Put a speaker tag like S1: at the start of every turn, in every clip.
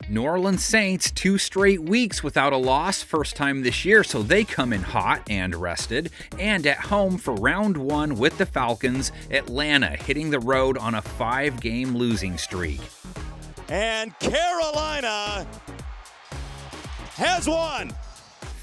S1: New Orleans Saints 2 straight weeks without a loss, first time this year, so they come in hot and rested. And at home for round 1 with the Falcons, Atlanta hitting the road on a 5-game losing streak.
S2: And Carolina has won.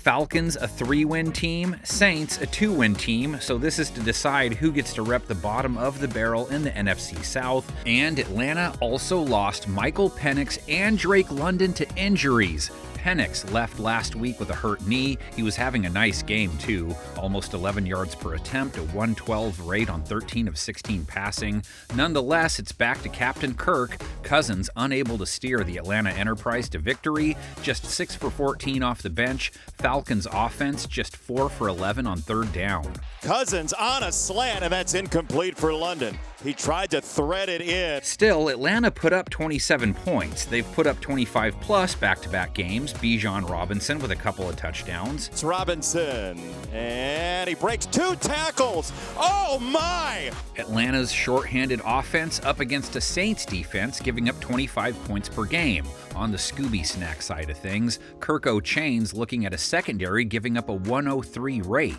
S1: Falcons a 3-win team, Saints a 2-win team, so this is to decide who gets to rep the bottom of the barrel in the NFC South. And Atlanta also lost Michael Penix and Drake London to injuries. Penix left last week with a hurt knee. He was having a nice game too, almost 11 yards per attempt, a 112 rate on 13 of 16 passing. Nonetheless, it's back to Captain Kirk. Cousins unable to steer the Atlanta Enterprise to victory, just 6 for 14 off the bench. Falcons offense just 4 for 11 on third down.
S2: Cousins on a slant, and that's incomplete for London. He tried to thread it in.
S1: Still, Atlanta put up 27 points. They've put up 25 plus back-to-back games. Bijan Robinson with a couple of touchdowns.
S2: It's Robinson, and he breaks 2 tackles. Oh my!
S1: Atlanta's shorthanded offense up against a Saints defense, giving up 25 points per game. On the Scooby Snack side of things, Kirk O'Chain's looking at a secondary giving up a 103 rate.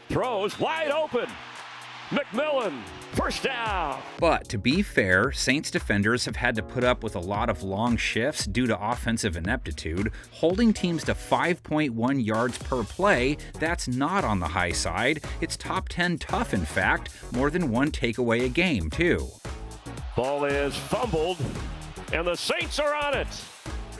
S3: Throws wide open. McMillan, first down.
S1: But to be fair, Saints defenders have had to put up with a lot of long shifts due to offensive ineptitude, holding teams to 5.1 yards per play. That's not on the high side. It's top 10 tough, in fact, more than 1 takeaway a game, too.
S3: Ball is fumbled, and the Saints are on it.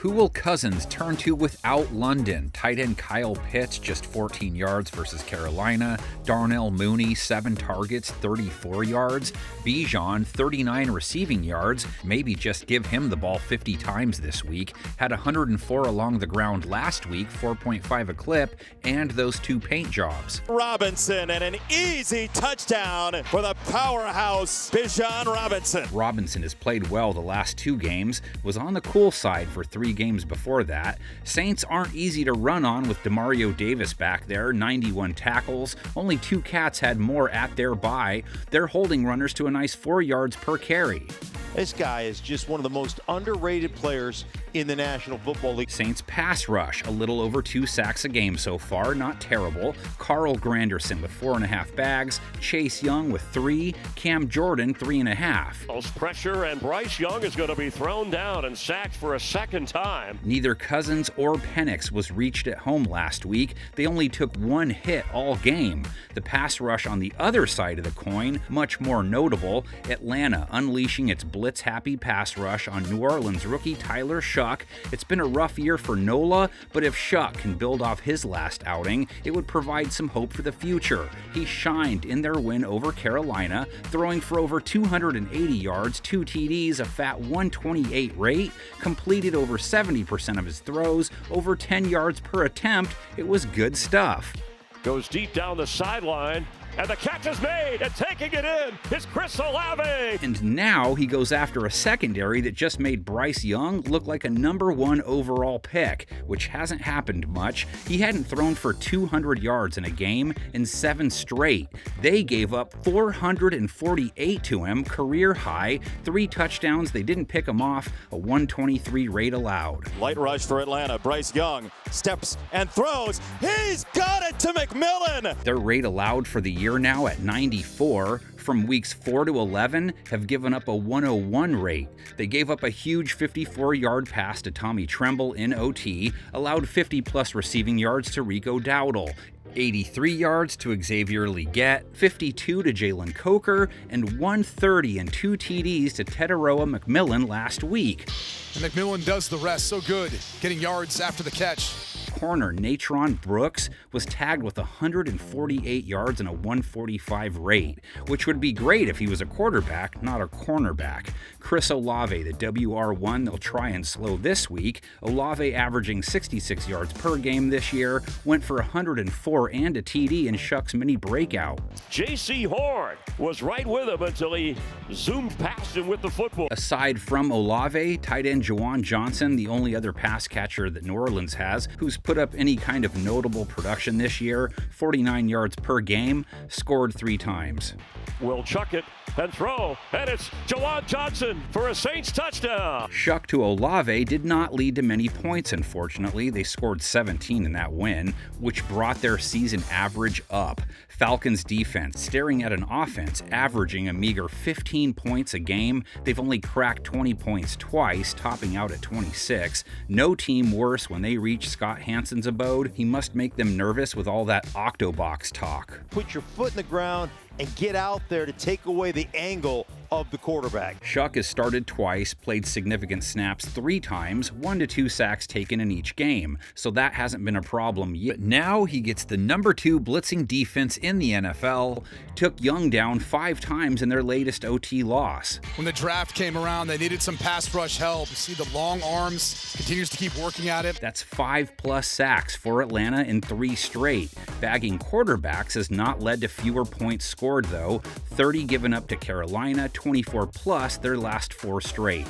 S1: Who will Cousins turn to without London? Tight end Kyle Pitts, just 14 yards versus Carolina. Darnell Mooney, 7 targets, 34 yards. Bijan, 39 receiving yards. Maybe just give him the ball 50 times this week. Had 104 along the ground last week, 4.5 a clip, and those 2 paint jobs.
S2: Robinson, and an easy touchdown for the powerhouse Bijan Robinson.
S1: Robinson has played well the last 2 games, was on the cool side for 3 games before that. Saints aren't easy to run on with Demario Davis back there, 91 tackles. Only 2 Cats had more at their bye. They're holding runners to a nice 4 yards per carry.
S4: This guy is just one of the most underrated players in the National Football League.
S1: Saints pass rush, a little over 2 sacks a game so far, not terrible. Carl Granderson with 4.5 bags, Chase Young with 3, Cam Jordan 3.5.
S3: Post pressure, and Bryce Young is going to be thrown down and sacked for a second time.
S1: Neither Cousins or Penix was reached at home last week. They only took 1 hit all game. The pass rush on the other side of the coin, much more notable. Atlanta unleashing its blitz-happy pass rush on New Orleans rookie Tyler Shuck. It's been a rough year for Nola, but if Shuck can build off his last outing, it would provide some hope for the future. He shined in their win over Carolina, throwing for over 280 yards, 2 TDs, a fat 128 rate, completed over 70% of his throws, over 10 yards per attempt. It was good stuff.
S3: Goes deep down the sideline, and the catch is made, and taking it in is Chris Olave.
S1: And now he goes after a secondary that just made Bryce Young look like a number 1 overall pick, which hasn't happened much. He hadn't thrown for 200 yards in a game in 7 straight. They gave up 448 to him, career high, 3 touchdowns. They didn't pick him off, a 123 rate allowed.
S2: Light rush for Atlanta. Bryce Young steps and throws. He's got it to McMillan.
S1: Their rate allowed for the year now at 94. From weeks 4 to 11 have given up a 101 rate. They gave up a huge 54-yard pass to Tommy Tremble in OT, allowed 50-plus receiving yards to Rico Dowdle, 83 yards to Xavier Legette, 52 to Jalen Coker, and 130 and 2 TDs to Tetaroa McMillan last week.
S5: And McMillan does the rest so good, getting yards after the catch.
S1: Corner Natron Brooks was tagged with 148 yards and a 145 rate, which would be great if he was a quarterback, not a cornerback. Chris Olave, the WR1 they'll try and slow this week. Olave averaging 66 yards per game this year, went for 104 and a TD in Shuck's mini breakout.
S3: J.C. Horn was right with him until he zoomed past him with the football.
S1: Aside from Olave, tight end Juwan Johnson, the only other pass catcher that New Orleans has, who's put put up any kind of notable production this year, 49 yards per game, scored 3 times.
S3: Will chuck it and throw, and it's Jawan Johnson for a Saints touchdown.
S1: Shuck to Olave did not lead to many points, unfortunately. They scored 17 in that win, which brought their season average up. Falcons defense staring at an offense averaging a meager 15 points a game. They've only cracked 20 points twice, topping out at 26. No team worse when they reach Scott Hansen's abode. He must make them nervous with all that Octobox talk.
S4: Put your foot in the ground and get out there to take away the angle of the quarterback.
S1: Shuck has started twice, played significant snaps 3 times, 1 to 2 sacks taken in each game, so that hasn't been a problem yet. But now he gets the number 2 blitzing defense in the NFL, took Young down 5 times in their latest OT loss.
S5: When the draft came around, they needed some pass rush help. You see the long arms, continues to keep working at it.
S1: That's 5+ sacks for Atlanta in 3 straight. Bagging quarterbacks has not led to fewer points scored, though. 30 given up to Carolina, 24+ their last 4 straight.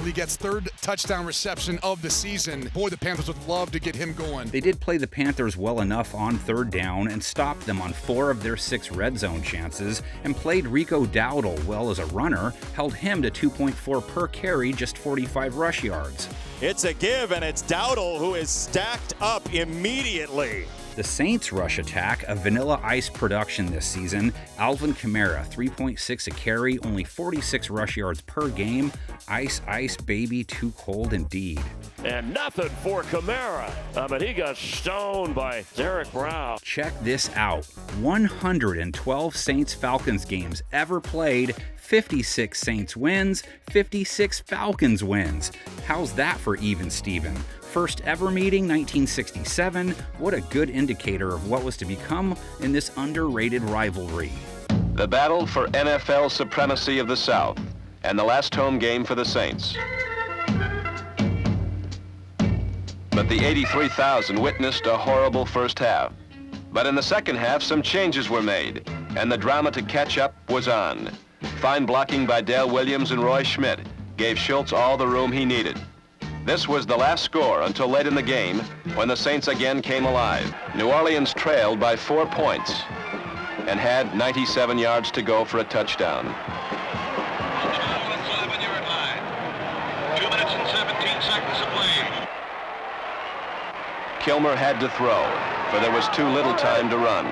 S5: He gets 3rd touchdown reception of the season. Boy, the Panthers would love to get him going.
S1: They did play the Panthers well enough on 3rd down and stopped them on 4 of their 6 red zone chances, and played Rico Dowdle well as a runner, held him to 2.4 per carry, just 45 rush yards.
S2: It's a give, and it's Dowdle who is stacked up immediately.
S1: The Saints' rush attack, a vanilla ice production this season. Alvin Kamara, 3.6 a carry, only 46 rush yards per game. Ice, ice, baby, too cold indeed.
S3: And nothing for Kamara. He got stoned by Derek Brown.
S1: Check this out. 112 Saints-Falcons games ever played. 56 Saints wins, 56 Falcons wins. How's that for even Steven? First ever meeting, 1967. What a good indicator of what was to become in this underrated rivalry.
S6: The battle for NFL supremacy of the South, and the last home game for the Saints. But the 83,000 witnessed a horrible first half. But in the second half, some changes were made, and the drama to catch up was on. Fine blocking by Dale Williams and Roy Schmidt gave Schultz all the room he needed. This was the last score until late in the game, when the Saints again came alive. New Orleans trailed by 4 points and had 97 yards to go for a touchdown.
S7: 11-yard line. 2 minutes and 17 seconds to play.
S6: Kilmer had to throw, for there was too little time to run.